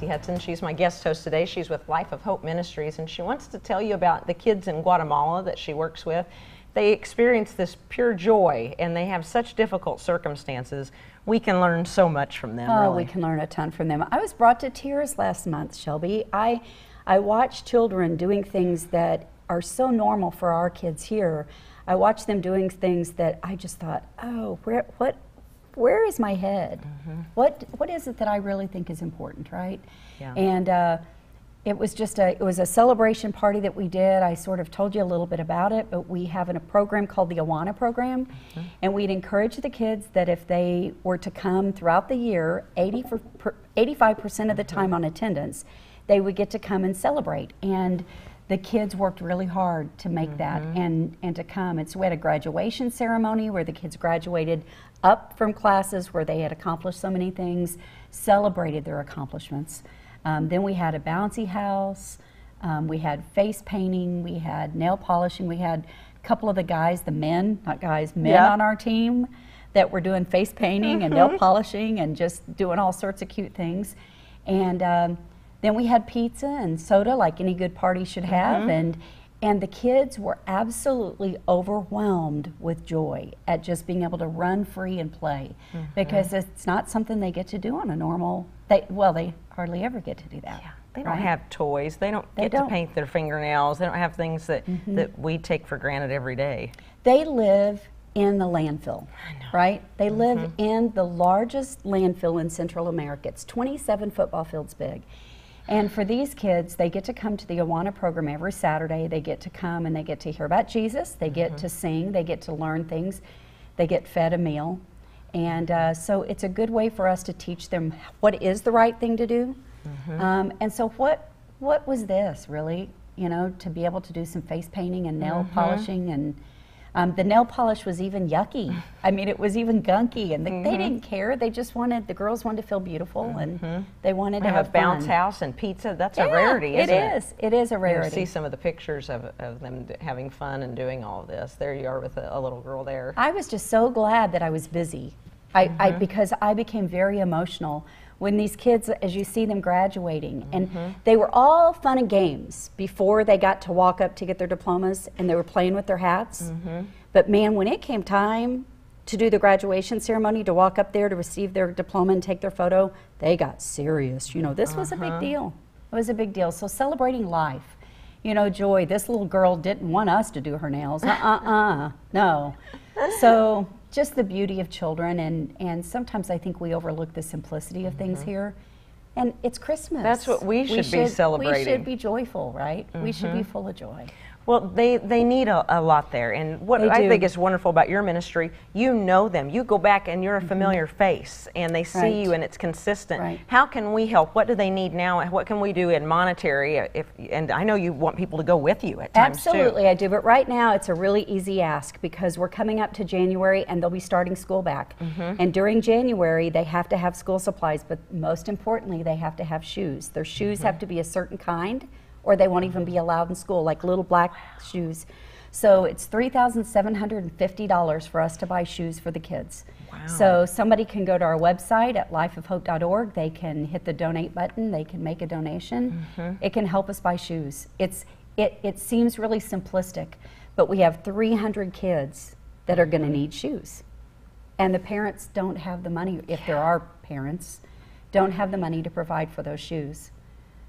Nancy Hudson. She's my guest host today. She's with Life of Hope Ministries, and she wants to tell you about the kids in Guatemala that she works with. They experience this pure joy, and they have such difficult circumstances. We can learn so much from them. Oh, really. We can learn a ton from them. I was brought to tears last month, Shelby. I watch children doing things that are so normal for our kids here. I watch them doing things that I just thought, oh, where is my head? Mm-hmm. What is it that I really think is important, right? Yeah. And it was a celebration party that we did. I sort of told you a little bit about it, but we have a program called the Awana program, mm-hmm. and we'd encourage the kids that if they were to come throughout the year, 85% of the time on attendance, they would get to come and celebrate. And the kids worked really hard to make that and to come. And so we had a graduation ceremony where the kids graduated up from classes where they had accomplished so many things, celebrated their accomplishments. Then we had a bouncy house, we had face painting, we had nail polishing, we had a couple of the guys, men on our team that were doing face painting and nail polishing and just doing all sorts of cute things. And then we had pizza and soda like any good party should have, and the kids were absolutely overwhelmed with joy at just being able to run free and play, because it's not something they get to do on a normal, they hardly ever get to do that. Yeah. They don't have toys, they don't get to paint their fingernails, they don't have things that, that we take for granted every day. They live in the landfill, right? They live in the largest landfill in Central America. It's 27 football fields big. And for these kids, they get to come to the Awana program every Saturday. They get to come and they get to hear about Jesus. They get to sing. They get to learn things. They get fed a meal. And so it's a good way for us to teach them what is the right thing to do. And so what was this, really? You know, to be able to do some face painting and nail polishing, and the nail polish was even yucky. I mean, it was even gunky, and they didn't care. They just wanted, the girls wanted to feel beautiful, and they wanted to have a bounce house and pizza. That's a rarity, isn't it? It is a rarity. You see some of the pictures of them having fun and doing all of this. There you are with a little girl there. I was just so glad that I was busy, because I became very emotional when these kids, as you see them graduating, and they were all fun and games before they got to walk up to get their diplomas, and they were playing with their hats. But man, when it came time to do the graduation ceremony, to walk up there to receive their diploma and take their photo, they got serious. You know, this was a big deal. It was a big deal. So celebrating life. You know, Joy, this little girl didn't want us to do her nails. No. So just the beauty of children, and sometimes I think we overlook the simplicity of things here. And it's Christmas. That's what we should be celebrating. We should be joyful, right? We should be full of joy. Well, they need a lot there, and what I think is wonderful about your ministry, you know them. You go back and you're a familiar face, and they see you, and it's consistent. How can we help? What do they need now? What can we do in monetary? And I know you want people to go with you at times too. Absolutely, I do. But right now, it's a really easy ask, because we're coming up to January, and they'll be starting school back. And during January, they have to have school supplies, but most importantly, they have to have shoes. Their shoes have to be a certain kind, or they won't even be allowed in school, like little black shoes. So it's $3,750 for us to buy shoes for the kids. Wow. So somebody can go to our website at lifeofhope.org. They can hit the donate button. They can make a donation. It can help us buy shoes. It seems really simplistic, but we have 300 kids that are going to need shoes. And the parents don't have the money, if there are parents, don't have the money to provide for those shoes.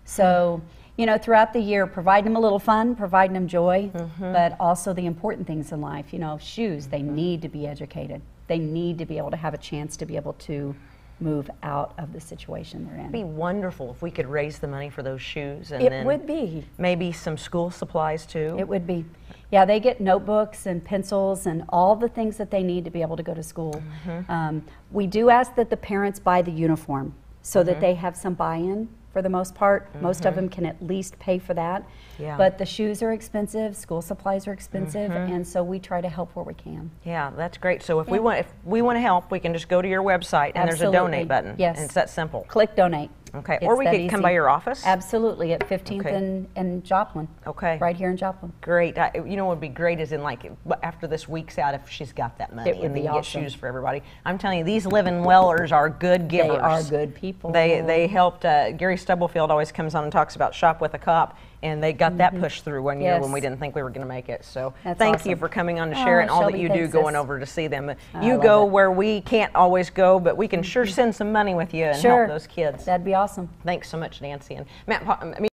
So, you know, throughout the year, providing them a little fun, providing them joy, but also the important things in life. You know, shoes, they need to be educated. They need to be able to have a chance to be able to move out of the situation they're in. It'd be wonderful if we could raise the money for those shoes, and it would be. Maybe some school supplies too. It would be. Yeah, they get notebooks and pencils and all the things that they need to be able to go to school. We do ask that the parents buy the uniform so that they have some buy-in. For the most part, most of them can at least pay for that. But the shoes are expensive, school supplies are expensive, and so we try to help where we can. Yeah, that's great. So if we want to help, we can just go to your website, and there's a donate button. Yes. And it's that simple. Click donate. Okay, or we could come by your office? Absolutely, at 15th and Joplin. Okay. Right here in Joplin. Great. You know what would be great is in like, after this week's out, if she's got that money and then get shoes for everybody. I'm telling you, these Living Wellers are good givers. They are good people. They helped, Gary Stubblefield always comes on and talks about Shop with a Cop, and they got that pushed through one year when we didn't think we were going to make it. So thank you for coming on to share and all that you do going over to see them. You go where we can't always go, but we can sure send some money with you and help those kids. That'd be awesome. Thanks so much, Nancy. And Matt,